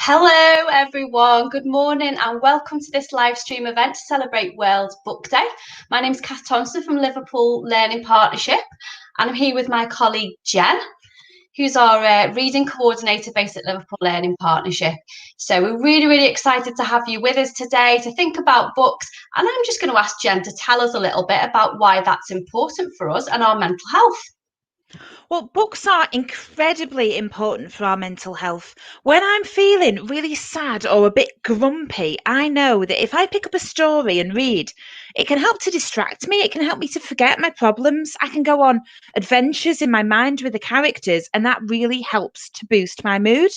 Hello, everyone. Good morning, and welcome to this live stream event to celebrate World Book Day. My name is Kath Thompson from Liverpool Learning Partnership, and I'm here with my colleague Jen, who's our reading coordinator based at Liverpool Learning Partnership. So we're really excited to have you with us today to think about books, and I'm just going to ask Jen to tell us a little bit about why that's important for us and our mental health. Well, books are incredibly important for our mental health. When I'm feeling really sad or a bit grumpy, I know that if I pick up a story and read, it can help to distract me. It can help me to forget my problems. I can go on adventures in my mind with the characters, and that really helps to boost my mood.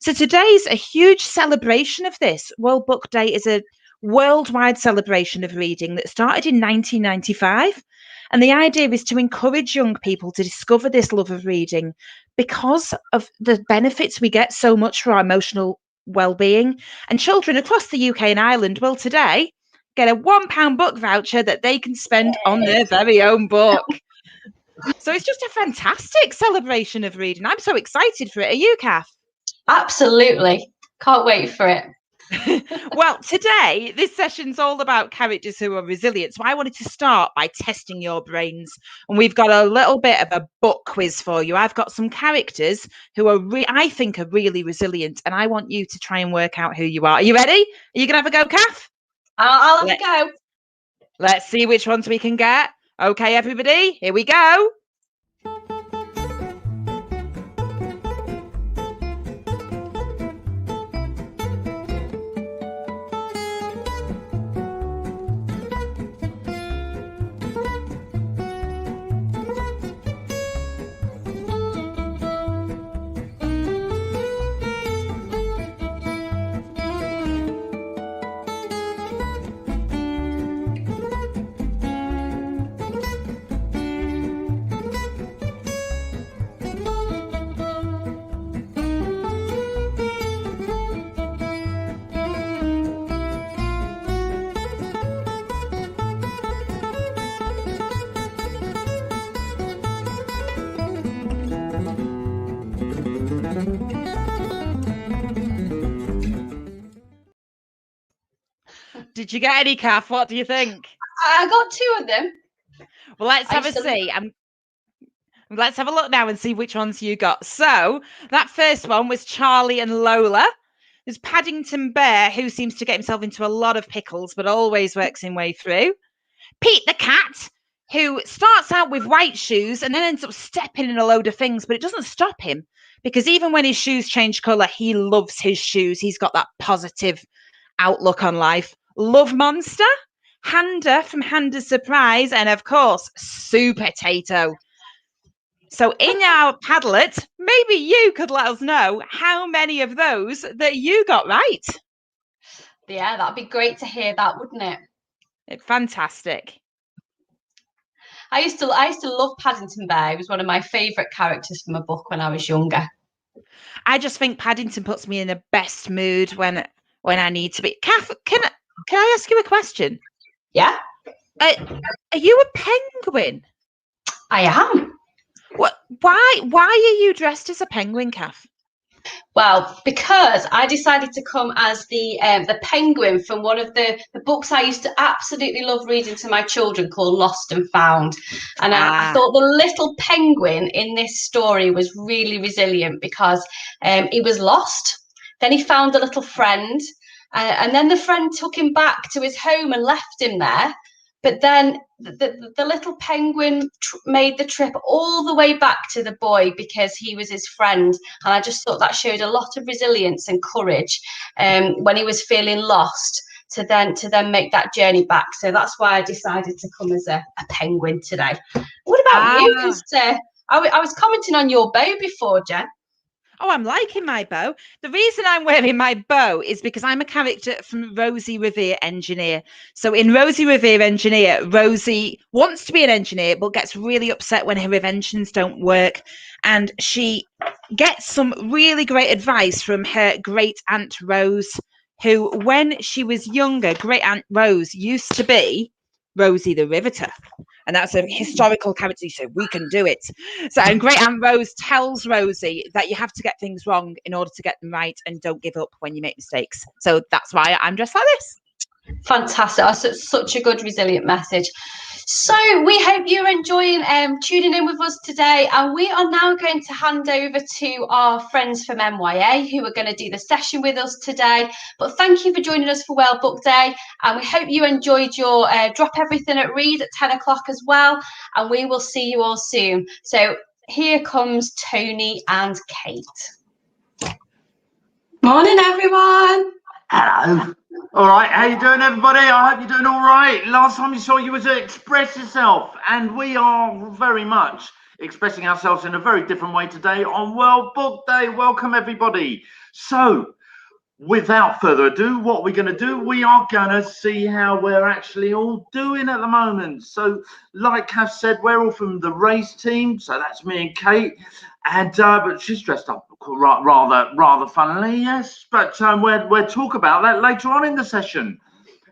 So today's a huge celebration of this. World Book Day is a worldwide celebration of reading that started in 1995. And the idea is to encourage young people to discover this love of reading because of the benefits we get so much for our emotional well-being. And children across the UK and Ireland will today get a £1 book voucher that they can spend on their very own book. So it's just a fantastic celebration of reading. I'm so excited for it. Are you, Kath? Absolutely. Can't wait for it. Well, today, this session's all about characters who are resilient. So I wanted to start by testing your brains. And we've got a little bit of a book quiz for you. I've got some characters who are, I think, are really resilient. And I want you to try and work out who you are. Are you ready? Are you going to have a go, Kath? I'll have a go. Let's see which ones we can get. Okay, everybody, here we go. Did you get any, Kath? What do you think? I got two of them. Well, let's have a see. Let's have a look now and see which ones you got. So that first one was Charlie and Lola. There's Paddington Bear, who seems to get himself into a lot of pickles, but always works his way through. Pete the Cat, who starts out with white shoes and then ends up stepping in a load of things, but it doesn't stop him because even when his shoes change colour, he loves his shoes. He's got that positive outlook on life. Love Monster, Handa from Handa's Surprise, and of course, Super Tato. So in our Padlet, maybe you could let us know how many of those that you got right. Yeah, that'd be great to hear that, wouldn't it? Fantastic. I used to love Paddington Bear. He was one of my favourite characters from a book when I was younger. I just think Paddington puts me in the best mood when I need to be. Kath, can I ask you a question? Yeah. Are you a penguin? I am. What? Why are you dressed as a penguin, Kath? Well, because I decided to come as the penguin from one of the books I used to absolutely love reading to my children called Lost and Found. And I thought the little penguin in this story was really resilient because he was lost. Then he found a little friend. And then the friend took him back to his home and left him there. But then the little penguin made the trip all the way back to the boy because he was his friend. And I just thought that showed a lot of resilience and courage when he was feeling lost to then make that journey back. So that's why I decided to come as a penguin today. What about you? Because I was commenting on your bow before, Jen. Oh, I'm liking my bow. The reason I'm wearing my bow is because I'm a character from Rosie Revere Engineer. So in Rosie Revere Engineer, Rosie wants to be an engineer, but gets really upset when her inventions don't work. And she gets some really great advice from her great aunt Rose, who, when she was younger, great aunt Rose used to be Rosie the Riveter. And that's a historical character. So we can do it. So, and Great Aunt Rose tells Rosie that you have to get things wrong in order to get them right, and don't give up when you make mistakes. So that's why I'm dressed like this. Fantastic. That's such a good, resilient message. So we hope you're enjoying tuning in with us today, and we are now going to hand over to our friends from MYA who are going to do the session with us today. But thank you for joining us for World Book Day, and we hope you enjoyed your Drop Everything at Read at 10 o'clock as well, and we will see you all soon. So here comes Tony and Kate. Morning, everyone. Hello. All right, how you doing, everybody? I hope you're doing all right. Last time you saw you was to express yourself, and we are very much expressing ourselves in a very different way today on World Book Day. Welcome, everybody. So, without further ado, what we're going to do, we are going to see how we're actually all doing at the moment. So, like Kath said, we're all from the race team, so that's me and Kate, and but she's dressed up rather funnily, yes. But we'll talk about that later on in the session.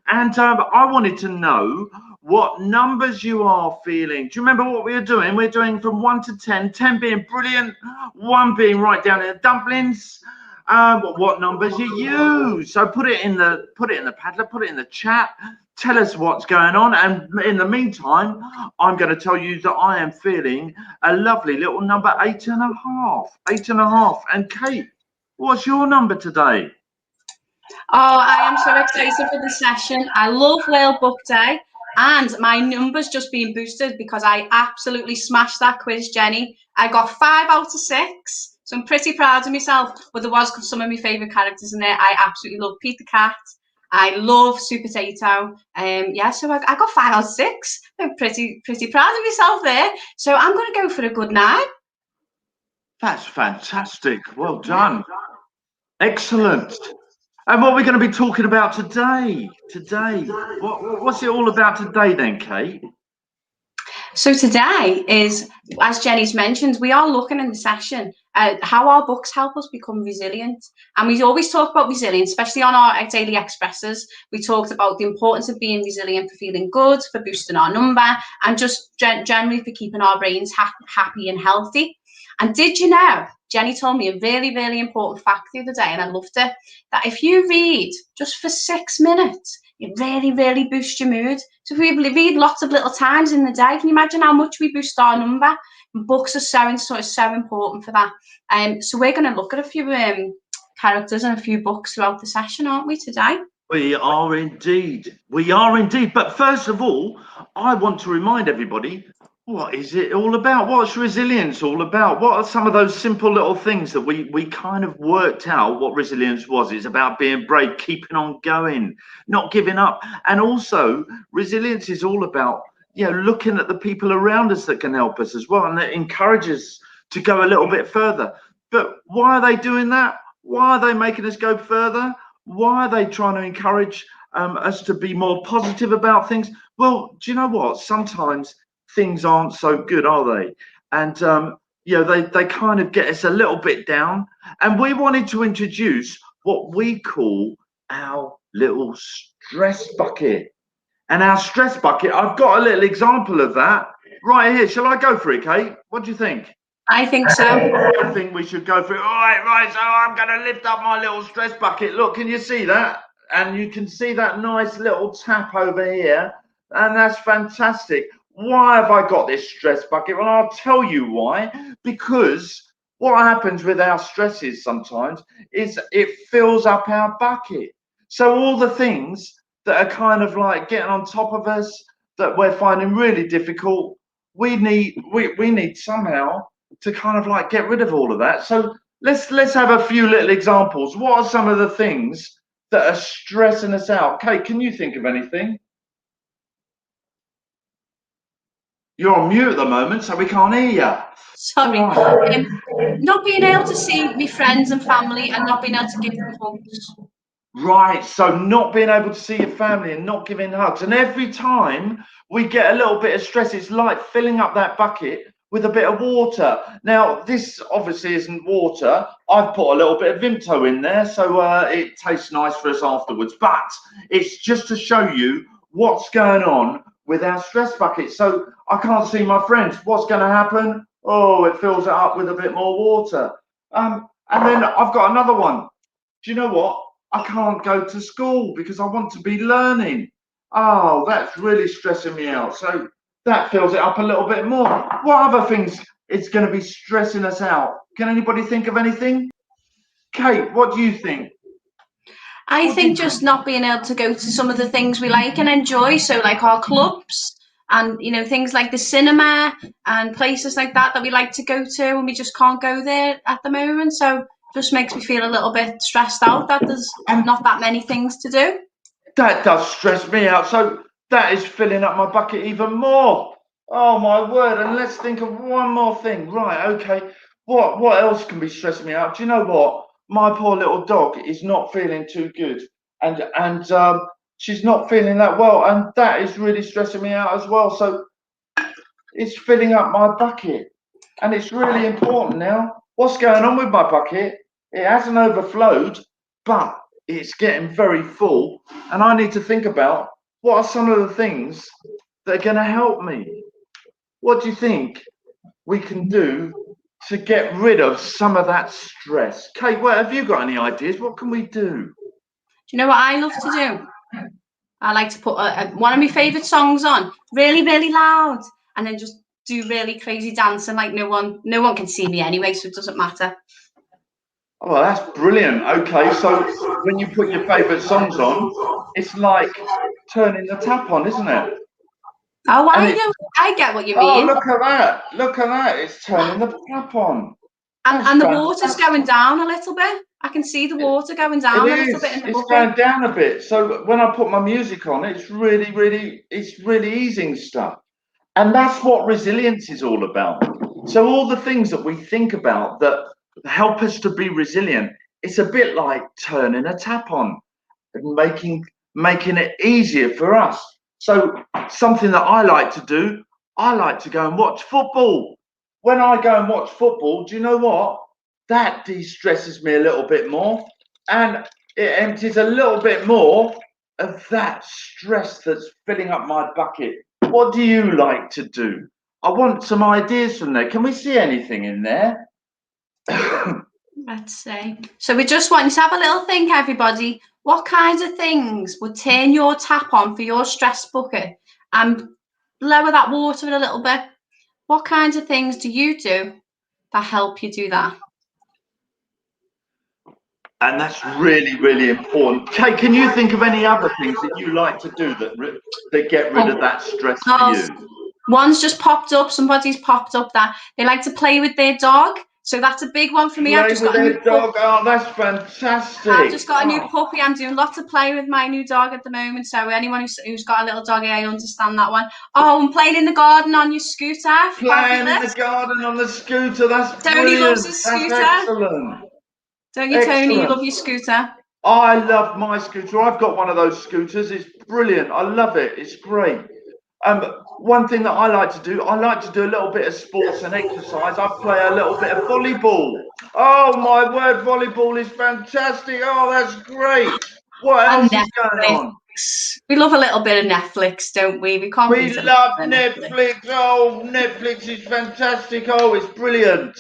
And I wanted to know what numbers you are feeling. Do you remember what we were doing? We're doing from 1 to 10, 10 being brilliant, 1 being right down in the dumplings. What numbers you use? So put it in the Padlet, put it in the chat. Tell us what's going on, and in the meantime, I'm going to tell you that I am feeling a lovely little number 8.5. 8.5. And Kate, what's your number today? Oh, I am so excited for the session. I love World Book Day, and my number's just been boosted because I absolutely smashed that quiz, Jenny. I got 5 out of 6, so I'm pretty proud of myself. But there was some of my favourite characters in there. I absolutely love Pete the Cat. I love Sue Potato. Yeah, so I got 5 out of 6. I'm pretty proud of myself there. So I'm going to go for a good 9. That's fantastic. Well done. Excellent. And what we're going to be talking about today? What's it all about today then, Kate? So today is, as Jenny's mentioned, we are looking in the session at how our books help us become resilient. And we always talk about resilience, especially on our daily expresses. We talked about the importance of being resilient for feeling good, for boosting our number, and just generally for keeping our brains happy and healthy. And did you know, Jenny told me a really, really important fact the other day, and I loved it, that if you read just for 6 minutes, it really, really boosts your mood. So if we read lots of little times in the day, can you imagine how much we boost our number? And books are so important for that. So we're going to look at a few characters and a few books throughout the session, aren't we, today? We are indeed. We are indeed. But first of all, I want to remind everybody, what is it all about? What's resilience all about? What are some of those simple little things that we kind of worked out what resilience was? It's about being brave, keeping on going, not giving up. And also, resilience is all about, you know, looking at the people around us that can help us as well, and that encourages to go a little bit further. But why are they doing that? Why are they making us go further? Why are they trying to encourage us to be more positive about things? Well, do you know what? Sometimes things aren't so good, are they? And you know, they kind of get us a little bit down. And we wanted to introduce what we call our little stress bucket. And our stress bucket, I've got a little example of that right here. Shall I go for it, Kate? What do you think? I think so. I think we should go for it. All right. So I'm going to lift up my little stress bucket. Look, can you see that? And you can see that nice little tap over here. And that's fantastic. Why have I got this stress bucket? Well, I'll tell you why. Because what happens with our stresses sometimes is it fills up our bucket. So all the things that are kind of like getting on top of us that we're finding really difficult, we need somehow to kind of like get rid of all of that. So let's have a few little examples. What are some of the things that are stressing us out? Kate, can you think of anything? You're on mute at the moment, so we can't hear you. Sorry. Not being able to see my friends and family and not being able to give them hugs. Right, so not being able to see your family and not giving hugs. And every time we get a little bit of stress, it's like filling up that bucket with a bit of water. Now, this obviously isn't water. I've put a little bit of Vimto in there, so it tastes nice for us afterwards. But it's just to show you what's going on with our stress bucket. So I can't see my friends. What's going to happen? Oh, it fills it up with a bit more water. And then I've got another one. Do you know what? I can't go to school because I want to be learning. Oh, that's really stressing me out. So that fills it up a little bit more. What other things is going to be stressing us out? Can anybody think of anything? Kate, what do you think? I think just not being able to go to some of the things we like and enjoy, so like our clubs and things like the cinema and places like that we like to go to, and we just can't go there at the moment. So it just makes me feel a little bit stressed out that there's not that many things to do. That does stress me out. So that is filling up my bucket even more. Oh my word. And let's think of one more thing. Right, okay. What else can be stressing me out? Do you know what? My poor little dog is not feeling too good. And she's not feeling that well. And that is really stressing me out as well. So it's filling up my bucket. And it's really important now. What's going on with my bucket? It hasn't overflowed, but it's getting very full. And I need to think about what are some of the things that are going to help me. What do you think we can do to get rid of some of that stress? Kate, have you got any ideas? What can we do? Do you know what I love to do? I like to put one of my favourite songs on really, really loud, and then just do really crazy dancing like no one can see me anyway, so it doesn't matter. Oh, that's brilliant. Okay, so when you put your favourite songs on, it's like turning the tap on, isn't it? Oh, I get what you mean. Oh, look at that. Look at that. It's turning the tap on. And the water's going down a little bit. I can see the water going down a little bit in the bucket. It's going down a bit. So when I put my music on, it's really easing stuff. And that's what resilience is all about. So all the things that we think about that help us to be resilient, it's a bit like turning a tap on and making it easier for us. So something that I like to do, I like to go and watch football. When I go and watch football, do you know what? That de-stresses me a little bit more, and it empties a little bit more of that stress that's filling up my bucket. What do you like to do? I want some ideas from there. Can we see anything in there? Let's see. So we just want you to have a little think, everybody. What kinds of things would turn your tap on for your stress bucket and lower that water a little bit? What kinds of things do you do that help you do that? And that's really important. Kate, can you think of any other things that you like to do that get rid of that stress for you? One's just popped up. Somebody's popped up that they like to play with their dog. So that's a big one for me. I've just got a new dog. Oh, that's fantastic. I've just got a new puppy. I'm doing lots of play with my new dog at the moment. So anyone who's got a little doggy, I understand that one. Oh, and playing in the garden on your scooter. Playing in the garden on the scooter. That's Tony brilliant. loves his scooter. That's excellent. Don't you, Tony? You love your scooter. I love my scooter. I've got one of those scooters. It's brilliant. I love it. It's great. One thing that I like to do a little bit of sports and exercise. I play a little bit of volleyball. Oh my word, volleyball is fantastic. Oh, that's great. What else is going on? We love a little bit of Netflix, don't we? We love Netflix. Oh, Netflix is fantastic. Oh, it's brilliant.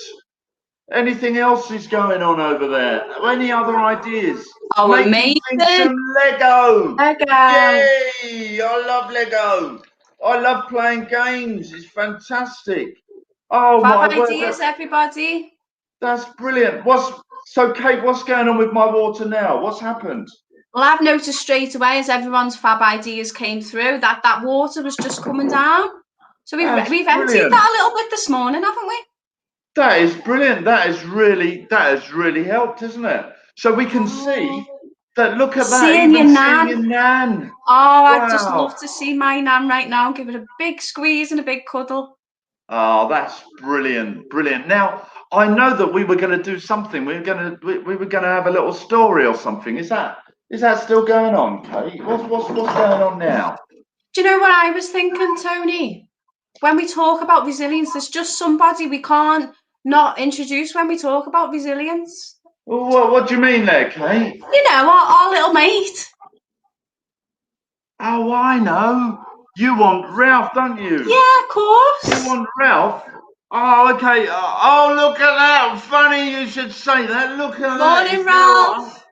Anything else is going on over there? Any other ideas? Oh, amazing. Some Lego. Lego. Yay! I love Lego. I love playing games. It's fantastic. Oh, my word. Ideas, everybody. That's brilliant. So, Kate, what's going on with my water now? What's happened? Well, I've noticed straight away as everyone's fab ideas came through that water was just coming down. So we've emptied that a little bit this morning, haven't we? That is brilliant. That has really helped, isn't it? So we can see that. Look at that. Seeing your nan. Oh, wow. I'd just love to see my nan right now. Give it a big squeeze and a big cuddle. Oh, that's brilliant. Now, I know that we were going to do something. We were going to have a little story or something. Is that still going on, Kate? What's going on now? Do you know what I was thinking, Tony? When we talk about resilience, there's just somebody we can't not introduce when we talk about resilience. Well, what do you mean there, Kate? You know, our little mate. Oh, I know. You want Ralph, don't you? Yeah, of course. You want Ralph? Oh, okay. Oh, look at that. Funny you should say that. Look at that. Morning, Ralph.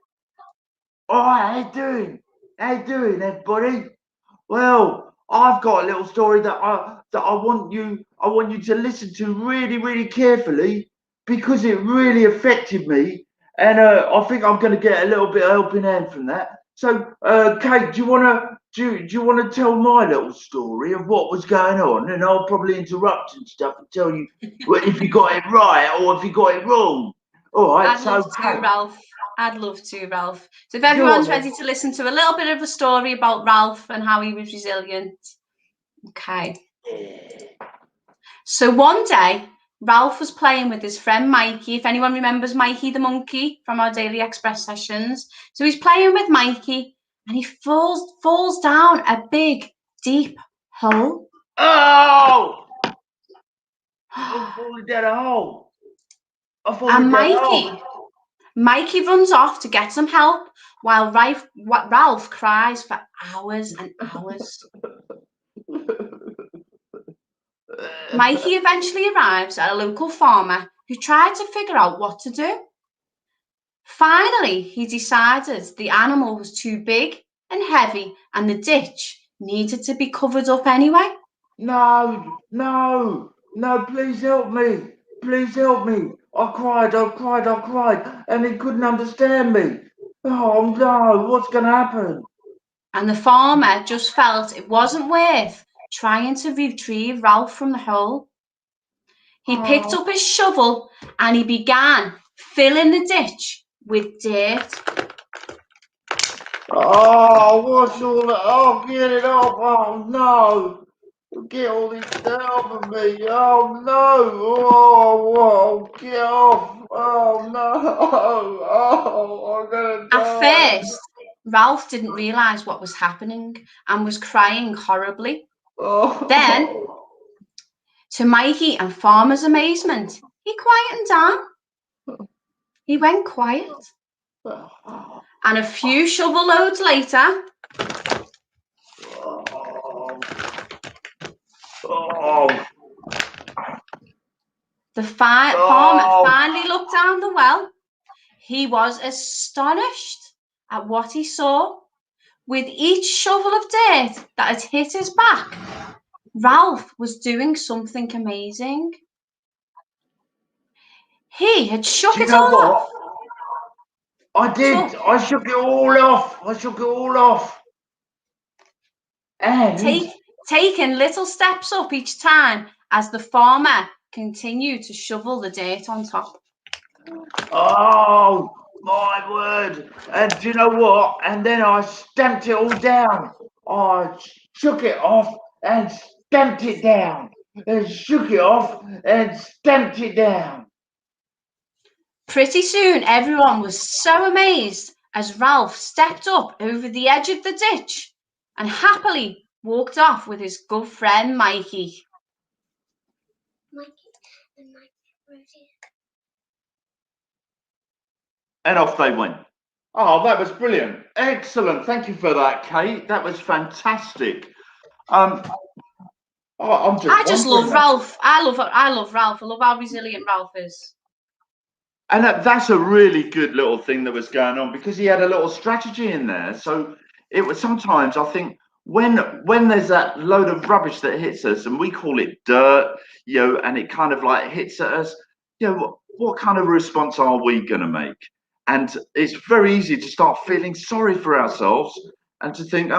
Oh, how you doing? How you doing, everybody? Well, I've got a little story that I want you to listen to really, really carefully because it really affected me, and I think I'm going to get a little bit of helping hand from that. So, Kate, do you wanna tell my little story of what was going on, and I'll probably interrupt and stuff and tell you if you got it right or if you got it wrong. All right. I'd love to, Ralph. I'd love to, Ralph. So if everyone's ready to listen to a little bit of a story about Ralph and how he was resilient. Okay. So one day, Ralph was playing with his friend Mikey. If anyone remembers Mikey the monkey from our Daily Express sessions. So he's playing with Mikey and he falls down a big, deep hole. Oh! I'm falling down a hole. And Mikey runs off to get some help while Ralph cries for hours and hours. Mikey eventually arrives at a local farmer who tried to figure out what to do. Finally, he decided the animal was too big and heavy and the ditch needed to be covered up anyway. No, please help me. Please help me. I cried, and he couldn't understand me. Oh no, what's going to happen? And the farmer just felt it wasn't worth trying to retrieve Ralph from the hole. He picked up his shovel and he began filling the ditch with dirt. Oh, what's all that? Oh, get it off. Oh no. Get all this dirt off of me. Oh no. Oh, get off. Oh no. Oh, I'm gonna die. At first, Ralph didn't realise what was happening and was crying horribly. Oh. Then, to Mikey and Farmer's amazement, he quietened down. He went quiet. And a few shovel loads later, the farmer finally looked down the well. He was astonished at what he saw. With each shovel of dirt that had hit his back, Ralph was doing something amazing. He had shook it all off. I did. I shook it all off. And taking little steps up each time as the farmer continued to shovel the dirt on top. Oh, my word. And do you know what? And then I stamped it all down. I shook it off and stamped it down. And shook it off and stamped it down. Pretty soon, everyone was so amazed as Ralph stepped up over the edge of the ditch and happily walked off with his good friend Mikey. And off they went. Oh, that was brilliant. Excellent. Thank you for that, Kate. That was fantastic. I just love Ralph. I love Ralph. I love how resilient Ralph is. And that's a really good little thing that was going on because he had a little strategy in there. So it was sometimes I think when there's that load of rubbish that hits us and we call it dirt, and it kind of like hits at us, what kind of response are we going to make? And it's very easy to start feeling sorry for ourselves and to think,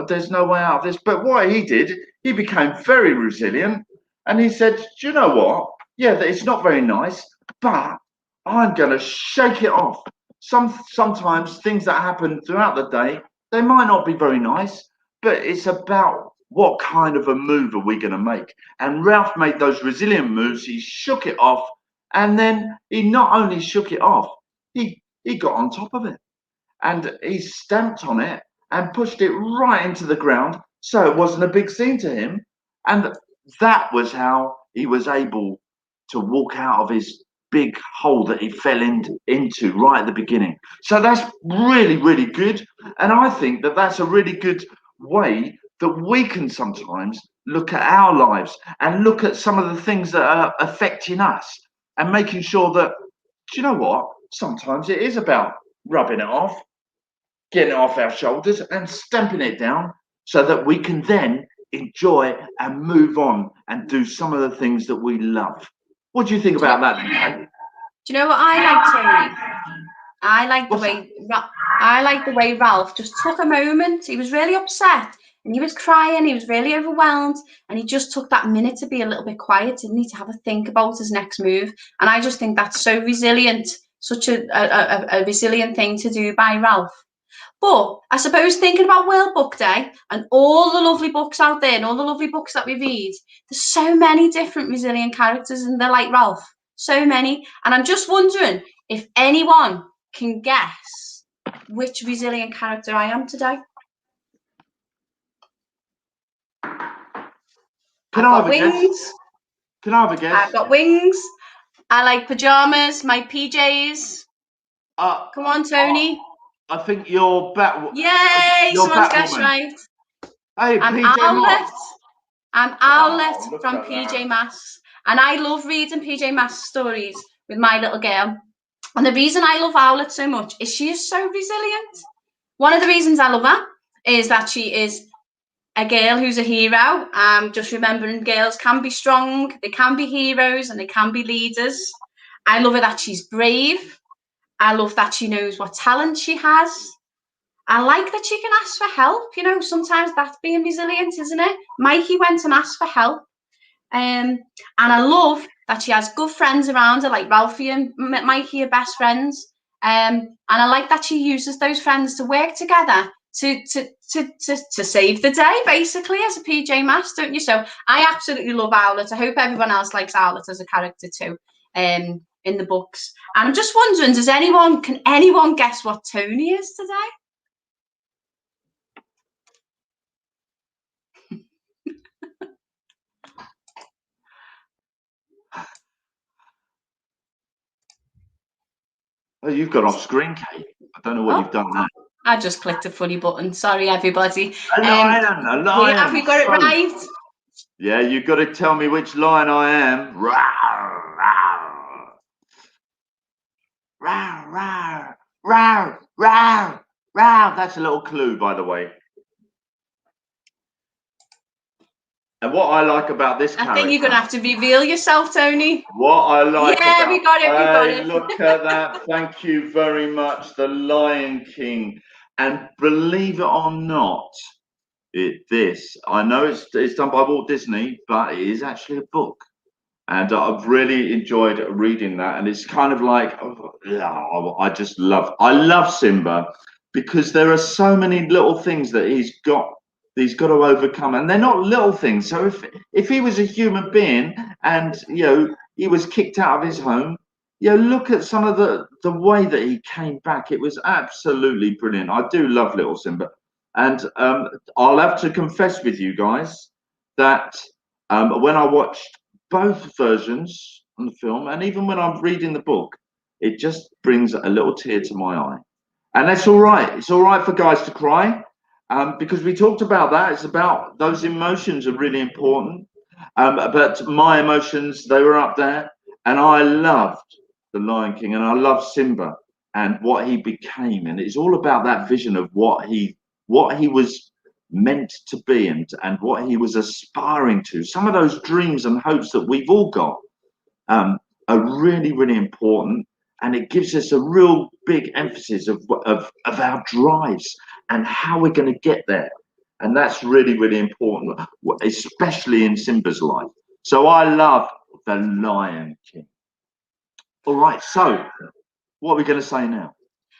there's no way out of this. But what he did, he became very resilient and he said, do you know what? Yeah, it's not very nice, but I'm going to shake it off. Sometimes things that happen throughout the day, they might not be very nice, but it's about what kind of a move are we going to make. And Ralph made those resilient moves. He shook it off. And then he not only shook it off, he got on top of it. And he stamped on it and pushed it right into the ground. So it wasn't a big scene to him. And that was how he was able to walk out of his big hole that he fell into right at the beginning. So that's really, really good. And I think that that's a really good way that we can sometimes look at our lives and look at some of the things that are affecting us and making sure that, do you know what? Sometimes it is about rubbing it off, getting it off our shoulders and stamping it down so that we can then enjoy and move on and do some of the things that we love. What do you think about that, then, Kate? Do you know what I like, Tony? I like the way Ralph just took a moment. He was really upset and he was crying. He was really overwhelmed, and he just took that minute to be a little bit quiet, didn't he, to have a think about his next move. And I just think that's so resilient, such a resilient thing to do by Ralph. But I suppose thinking about World Book Day and all the lovely books out there and all the lovely books that we read, there's so many different resilient characters and they're like Ralph, so many. And I'm just wondering if anyone can guess which resilient character I am today. Can I have a guess? Can I have a guess? I've got wings. I like pajamas, my PJs. Come on, Tony. I think you're Batwoman. Yay! Someone's guessed right. Hey, I'm PJ Owlet. Masks. I'm Owlet Look from at PJ that. Masks. And I love reading PJ Masks stories with my little girl. And the reason I love Owlet so much is she is so resilient. One of the reasons I love her is that she is a girl who's a hero. Just remembering girls can be strong, they can be heroes, and they can be leaders. I love her that she's brave. I love that she knows what talent she has. I like that she can ask for help. You know, sometimes that's being resilient, isn't it? Mikey went and asked for help. And I love that she has good friends around her, like Ralphie and Mikey are best friends. And I like that she uses those friends to work together to save the day, basically, as a PJ Masks, don't you? So I absolutely love Owlet. I hope everyone else likes Owlet as a character too, in the books. And I'm just wondering, can anyone guess what Tony is today? Oh, you've got off screen, Kate. I don't know what you've done there. I just clicked a funny button. Sorry, everybody. A lion. Have we got it right? Yeah, you've got to tell me which lion I am. Rawr, rawr. Rawr, rawr, rawr, rawr, rawr. That's a little clue, by the way. And what I like about this character... I think you're going to have to reveal yourself, Tony. What I like about... we got it. Look at that. Thank you very much. The Lion King. And believe it or not, I know it's done by Walt Disney, but it is actually a book. And I've really enjoyed reading that. And it's kind of like, I love Simba, because there are so many little things that he's got to overcome, and they're not little things. So if he was a human being and he was kicked out of his home, look at some of the way that he came back. It was absolutely brilliant. I do love little Simba. And I'll have to confess with you guys that when I watched both versions on the film, and even when I'm reading the book, it just brings a little tear to my eye. And that's all right. It's all right for guys to cry, because we talked about that. It's about those emotions are really important. But my emotions, they were up there. And I loved The Lion King, and I loved Simba and what he became. And it's all about that vision of what he was meant to be and what he was aspiring to. Some of those dreams and hopes that we've all got are really, really important. And it gives us a real big emphasis of our drives and how we're going to get there. And that's really, really important, especially in Simba's life. So I love The Lion King. All right, so what are we going to say now?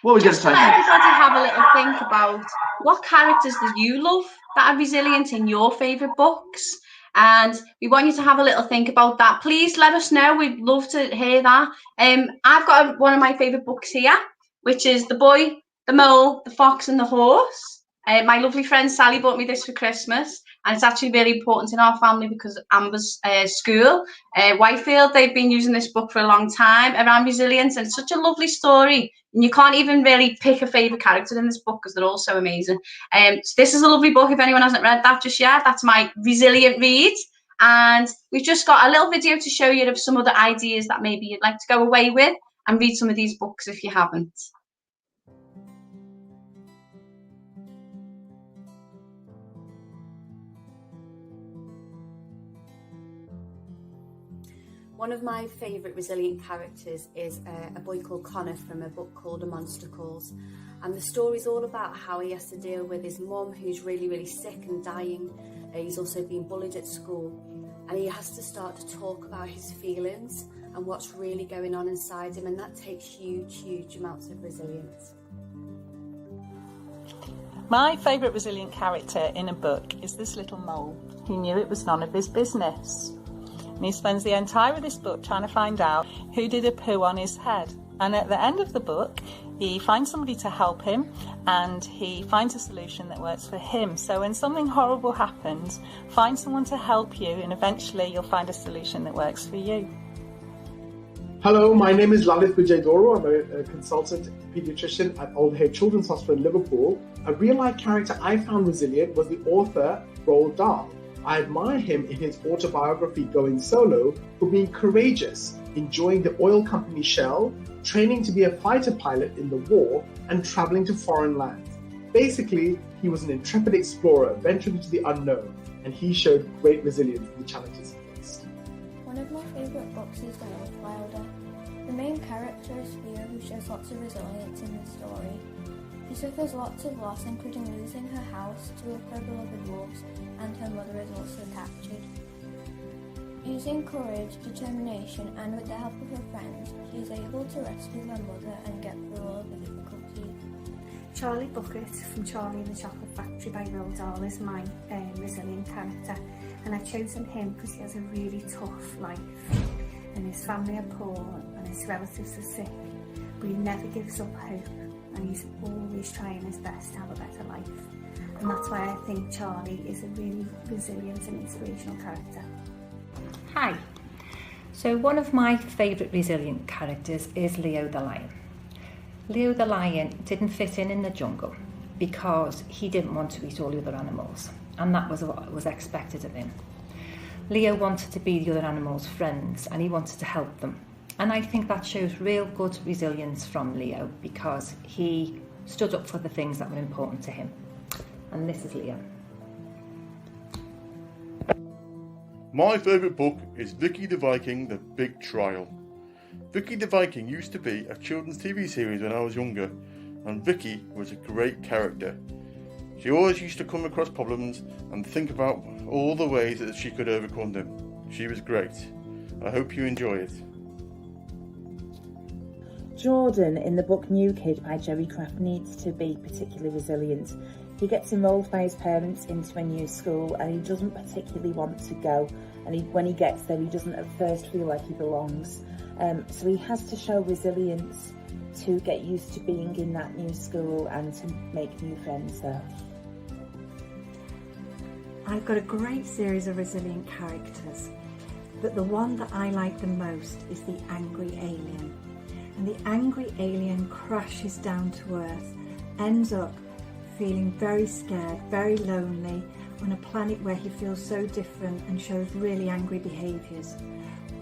Everybody have a little think about what characters that you love that are resilient in your favourite books. And we want you to have a little think about that. Please let us know. We'd love to hear that. I've got one of my favourite books here, which is The Boy, the Mole, the Fox and the Horse. My lovely friend Sally bought me this for Christmas, and it's actually really important in our family because Amber's school, Whitefield, they've been using this book for a long time around resilience, and it's such a lovely story. And you can't even really pick a favourite character in this book because they're all so amazing. So this is a lovely book. If anyone hasn't read that just yet, that's my resilient read. And we've just got a little video to show you of some other ideas that maybe you'd like to go away with and read some of these books if you haven't. One of my favourite resilient characters is a boy called Connor from a book called A Monster Calls. And the story's all about how he has to deal with his mum, who's really, really sick and dying. He's also been bullied at school. And he has to start to talk about his feelings and what's really going on inside him. And that takes huge, huge amounts of resilience. My favourite resilient character in a book is this little mole who knew it was none of his business. And he spends the entire of this book trying to find out who did a poo on his head. And at the end of the book, he finds somebody to help him and he finds a solution that works for him. So when something horrible happens, find someone to help you and eventually you'll find a solution that works for you. Hello, my name is Lalit Pujadoro. I'm a consultant paediatrician at Old Hay Children's Hospital in Liverpool. A real-life character I found resilient was the author Roald Dahl. I admire him in his autobiography Going Solo for being courageous, enjoying the oil company Shell, training to be a fighter pilot in the war, and traveling to foreign lands. Basically, he was an intrepid explorer venturing into the unknown, and he showed great resilience in the challenges he faced. One of my favourite books is Dahl Wilder. The main character is Theo, who shows lots of resilience in the story. She suffers lots of loss, including losing her house to her beloved wolves, and her mother is also captured. Using courage, determination, and with the help of her friends, she is able to rescue her mother and get through all of the difficulties. Charlie Bucket from Charlie and the Chocolate Factory by Roald Dahl is my resilient character, and I've chosen him because he has a really tough life, and his family are poor and his relatives are sick, but he never gives up hope, and he's always trying his best to have a better life. And that's why I think Charlie is a really resilient and inspirational character. Hi. So one of my favourite resilient characters is Leo the lion. Leo the lion didn't fit in the jungle because he didn't want to eat all the other animals, and that was what was expected of him. Leo wanted to be the other animals' friends and he wanted to help them. And I think that shows real good resilience from Leo because he stood up for the things that were important to him. And this is Leo. My favourite book is Vicky the Viking, The Big Trial. Vicky the Viking used to be a children's TV series when I was younger, and Vicky was a great character. She always used to come across problems and think about all the ways that she could overcome them. She was great. I hope you enjoy it. Jordan in the book New Kid by Jerry Craft needs to be particularly resilient. He gets enrolled by his parents into a new school and he doesn't particularly want to go, and when he gets there he doesn't at first feel like he belongs. So he has to show resilience to get used to being in that new school and to make new friends there. I've got a great series of resilient characters, but the one that I like the most is the angry alien. And the angry alien crashes down to earth, ends up feeling very scared, very lonely, on a planet where he feels so different and shows really angry behaviours.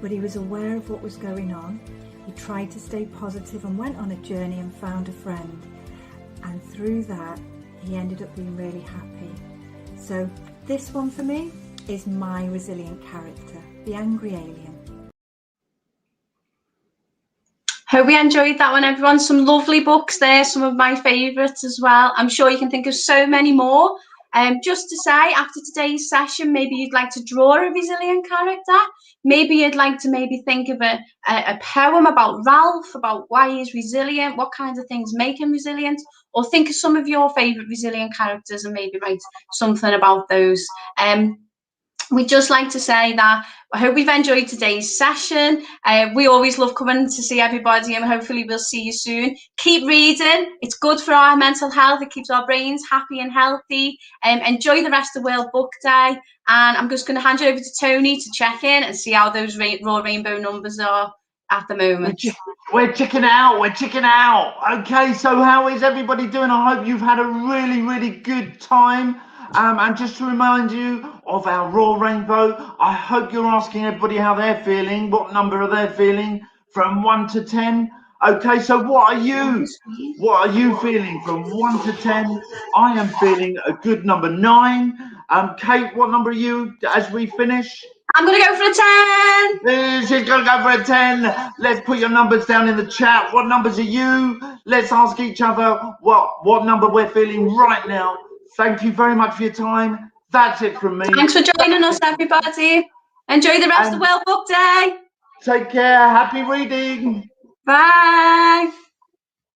But he was aware of what was going on, he tried to stay positive and went on a journey and found a friend. And through that, he ended up being really happy. So this one for me is my resilient character, the angry alien. Hope you enjoyed that one, everyone. Some lovely books there, some of my favourites as well. I'm sure you can think of so many more. Just to say, after today's session, maybe you'd like to draw a resilient character. Maybe you'd like to think of a poem about Ralph, about why he's resilient, what kinds of things make him resilient, or think of some of your favourite resilient characters and maybe write something about those. we'd just like to say that I hope we've enjoyed today's session. We always love coming to see everybody, and hopefully we'll see you soon. Keep reading. It's good for our mental health. It keeps our brains happy and healthy. Enjoy the rest of World Book Day. And I'm just going to hand you over to Tony to check in and see how those Raw Rainbow numbers are at the moment. We're checking out. We're checking out. Okay, so how is everybody doing? I hope you've had a really, really good time. And just to remind you of our Raw Rainbow, I hope you're asking everybody how they're feeling. What number are they feeling from 1 to 10? Okay, so what are you? What are you feeling from 1 to 10? I am feeling a good number 9. Kate, what number are you as we finish? I'm going to go for a 10. She's going to go for a 10. Let's put your numbers down in the chat. What numbers are you? Let's ask each other what number we're feeling right now. Thank you very much for your time. That's it from me. Thanks for joining us, everybody. Enjoy the rest of World Book Day. Take care. Happy reading. Bye.